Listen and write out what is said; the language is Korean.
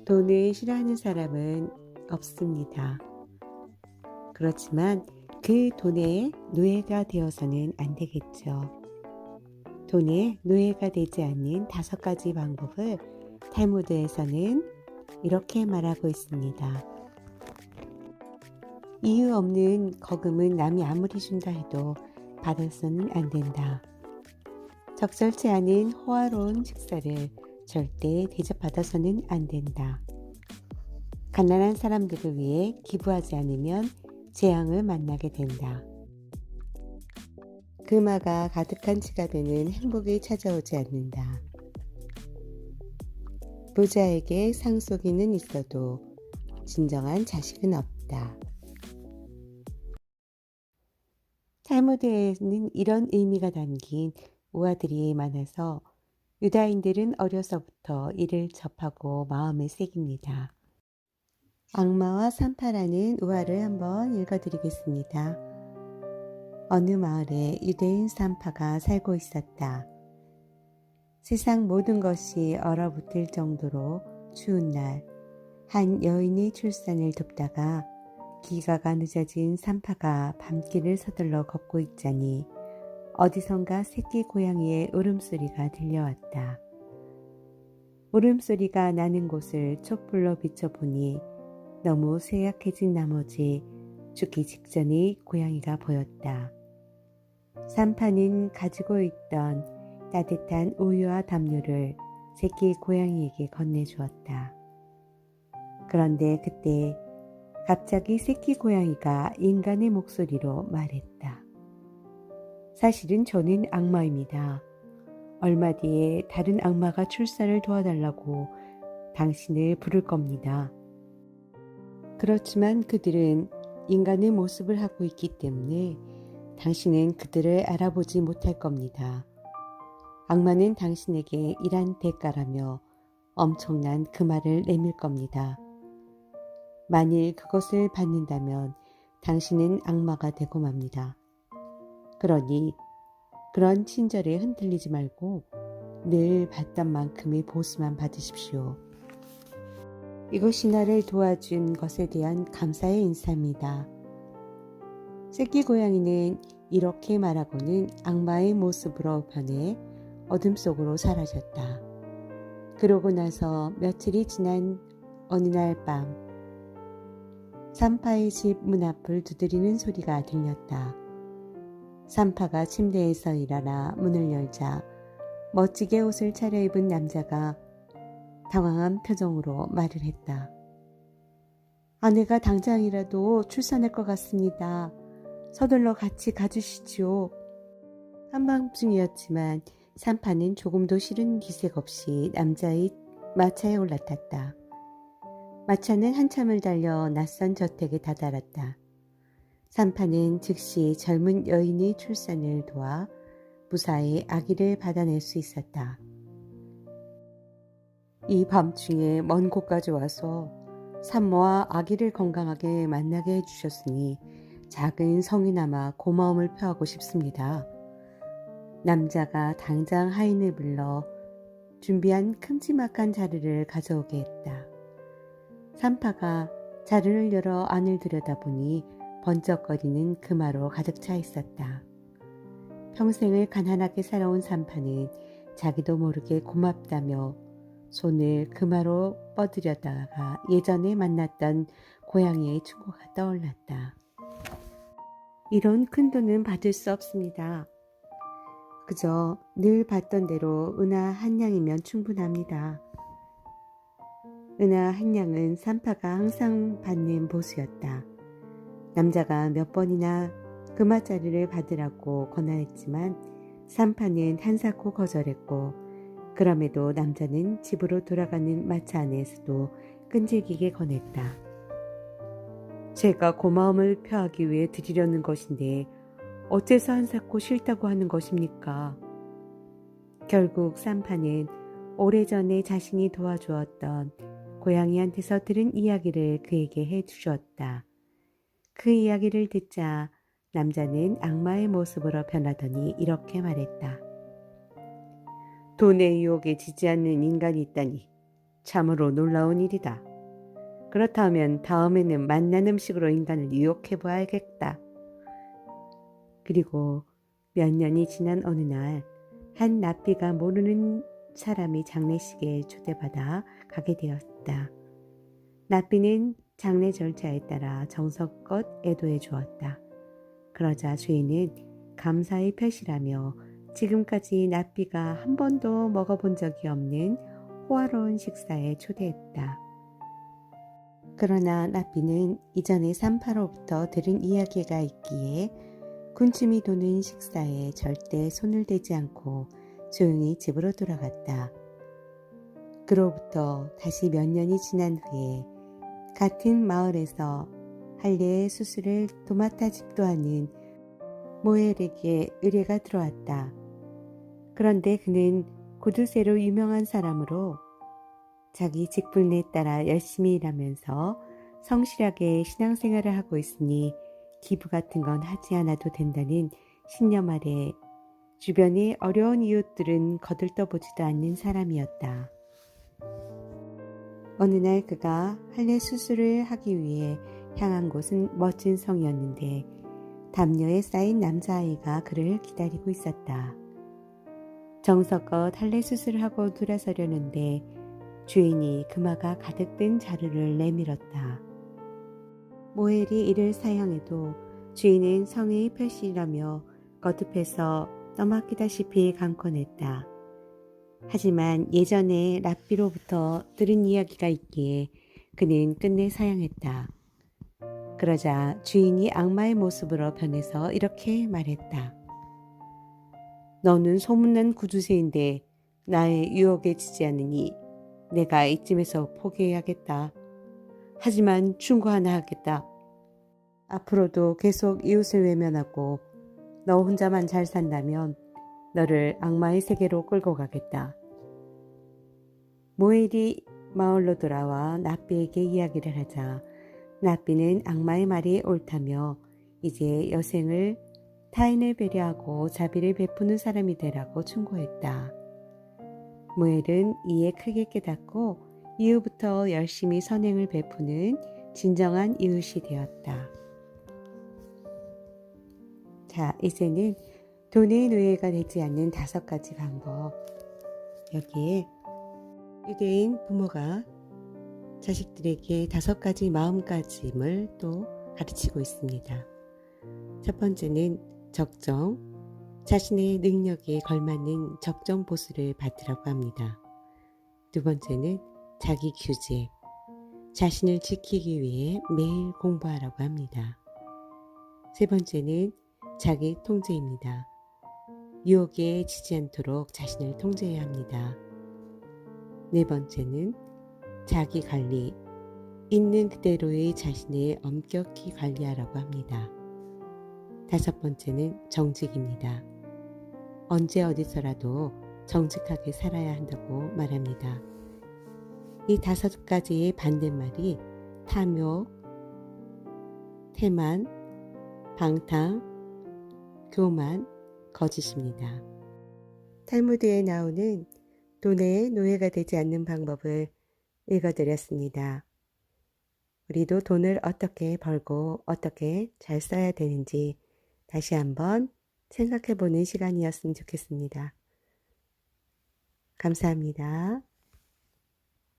돈을 싫어하는 사람은 없습니다. 그렇지만 그 돈의 노예가 되어서는 안 되겠죠. 돈의 노예가 되지 않는 5가지 방법을 탈무드에서는 이렇게 말하고 있습니다. 이유 없는 거금은 남이 아무리 준다 해도 받아서는 안 된다. 적절치 않은 호화로운 식사를 절대 대접받아서는 안 된다. 가난한 사람들을 위해 기부하지 않으면 재앙을 만나게 된다. 금화가 가득한 지갑에는 행복이 찾아오지 않는다. 부자에게 상속인은 있어도 진정한 자식은 없다. 탈무드에는 이런 의미가 담긴 우화들이 많아서 유다인들은 어려서부터 이를 접하고 마음에 새깁니다. 악마와 산파라는 우화를 한번 읽어드리겠습니다. 어느 마을에 유대인 산파가 살고 있었다. 세상 모든 것이 얼어붙을 정도로 추운 날, 한 여인의 출산을 돕다가 기가가 늦어진 산파가 밤길을 서둘러 걷고 있자니 어디선가 새끼 고양이의 울음소리가 들려왔다. 울음소리가 나는 곳을 촛불로 비춰보니 너무 쇠약해진 나머지 죽기 직전의 고양이가 보였다. 산파는 가지고 있던 따뜻한 우유와 담요를 새끼 고양이에게 건네주었다. 그런데 그때 갑자기 새끼 고양이가 인간의 목소리로 말했다. 사실은 저는 악마입니다. 얼마 뒤에 다른 악마가 출산을 도와달라고 당신을 부를 겁니다. 그렇지만 그들은 인간의 모습을 하고 있기 때문에 당신은 그들을 알아보지 못할 겁니다. 악마는 당신에게 일한 대가라며 엄청난 금화를 내밀 겁니다. 만일 그것을 받는다면 당신은 악마가 되고 맙니다. 그러니 그런 친절에 흔들리지 말고 늘 받던 만큼의 보수만 받으십시오. 이것이 나를 도와준 것에 대한 감사의 인사입니다. 새끼 고양이는 이렇게 말하고는 악마의 모습으로 변해 어둠 속으로 사라졌다. 그러고 나서 며칠이 지난 어느 날 밤, 산파의 집 문 앞을 두드리는 소리가 들렸다. 산파가 침대에서 일어나 문을 열자 멋지게 옷을 차려입은 남자가 당황한 표정으로 말을 했다. 아내가 당장이라도 출산할 것 같습니다. 서둘러 같이 가주시지요. 한밤중이었지만 산파는 조금도 싫은 기색 없이 남자의 마차에 올라탔다. 마차는 한참을 달려 낯선 저택에 다다랐다. 산파는 즉시 젊은 여인의 출산을 도와 무사히 아기를 받아낼 수 있었다. 이 밤중에 먼 곳까지 와서 산모와 아기를 건강하게 만나게 해주셨으니 작은 성이나마 고마움을 표하고 싶습니다. 남자가 당장 하인을 불러 준비한 큼지막한 자루를 가져오게 했다. 산파가 자루를 열어 안을 들여다보니 번쩍거리는 금화로 가득 차 있었다. 평생을 가난하게 살아온 산파는 자기도 모르게 고맙다며 손을 금화로 뻗으려다가 예전에 만났던 고양이의 충고가 떠올랐다. 이런 큰 돈은 받을 수 없습니다. 그저 늘 받던 대로 은하 한 양이면 충분합니다. 은하 한 양은 산파가 항상 받는 보수였다. 남자가 몇 번이나 금화자리를 받으라고 권하였지만 산파는 한사코 거절했고 그럼에도 남자는 집으로 돌아가는 마차 안에서도 끈질기게 권했다. 제가 고마움을 표하기 위해 드리려는 것인데 어째서 한사코 싫다고 하는 것입니까? 결국 산파는 오래전에 자신이 도와주었던 고양이한테서 들은 이야기를 그에게 해주었다. 그 이야기를 듣자 남자는 악마의 모습으로 변하더니 이렇게 말했다. 돈의 유혹에 지지 않는 인간이 있다니 참으로 놀라운 일이다. 그렇다면 다음에는 맛난 음식으로 인간을 유혹해 봐야겠다. 그리고 몇 년이 지난 어느 날 한 납비가 모르는 사람이 장례식에 초대받아 가게 되었다. 납비는 장례 절차에 따라 정성껏 애도해 주었다. 그러자 주인은 감사의 표시라며 지금까지 납비가 한 번도 먹어본 적이 없는 호화로운 식사에 초대했다. 그러나 납비는 이전에 산파로부터 들은 이야기가 있기에 군침이 도는 식사에 절대 손을 대지 않고 조용히 집으로 돌아갔다. 그로부터 다시 몇 년이 지난 후에 같은 마을에서 할례의 수술을 도맡아 집도하는 모엘에게 의뢰가 들어왔다. 그런데 그는 고두쇠로 유명한 사람으로 자기 직분에 따라 열심히 일하면서 성실하게 신앙생활을 하고 있으니 기부 같은 건 하지 않아도 된다는 신념 아래 주변의 어려운 이웃들은 거들떠보지도 않는 사람이었다. 어느 날 그가 할례 수술을 하기 위해 향한 곳은 멋진 성이었는데 담요에 쌓인 남자아이가 그를 기다리고 있었다. 정성껏 할례 수술을 하고 돌아서려는데 주인이 금화가 가득 든 자루를 내밀었다. 모엘이 이를 사양해도 주인은 성의 표시라며 거듭해서 떠맡기다시피 강권했다. 하지만 예전에 랍비로부터 들은 이야기가 있기에 그는 끝내 사양했다. 그러자 주인이 악마의 모습으로 변해서 이렇게 말했다. 너는 소문난 구두쇠인데 나의 유혹에 지지 않으니 내가 이쯤에서 포기해야겠다. 하지만 충고 하나 하겠다. 앞으로도 계속 이웃을 외면하고 너 혼자만 잘 산다면 너를 악마의 세계로 끌고 가겠다. 모엘이 마을로 돌아와 납비에게 이야기를 하자 납비는 악마의 말이 옳다며 이제 여생을 타인을 배려하고 자비를 베푸는 사람이 되라고 충고했다. 모엘은 이에 크게 깨닫고 이후부터 열심히 선행을 베푸는 진정한 이웃이 되었다. 자, 이제는 돈의 노예가 되지 않는 5가지 방법. 여기에 유대인 부모가 자식들에게 5가지 마음가짐을 또 가르치고 있습니다. 첫 번째는 적정, 자신의 능력에 걸맞는 적정 보수를 받으라고 합니다. 두 번째는 자기 규제, 자신을 지키기 위해 매일 공부하라고 합니다. 세 번째는 자기 통제입니다. 유혹에 지지 않도록 자신을 통제해야 합니다. 네 번째는 자기 관리, 있는 그대로의 자신을 엄격히 관리하라고 합니다. 5번째는 정직입니다. 언제 어디서라도 정직하게 살아야 한다고 말합니다. 이 5가지의 반대말이 탐욕, 태만, 방탕, 교만, 거짓입니다. 탈무드에 나오는 돈의 노예가 되지 않는 방법을 읽어드렸습니다. 우리도 돈을 어떻게 벌고 어떻게 잘 써야 되는지 다시 한번 생각해보는 시간이었으면 좋겠습니다. 감사합니다.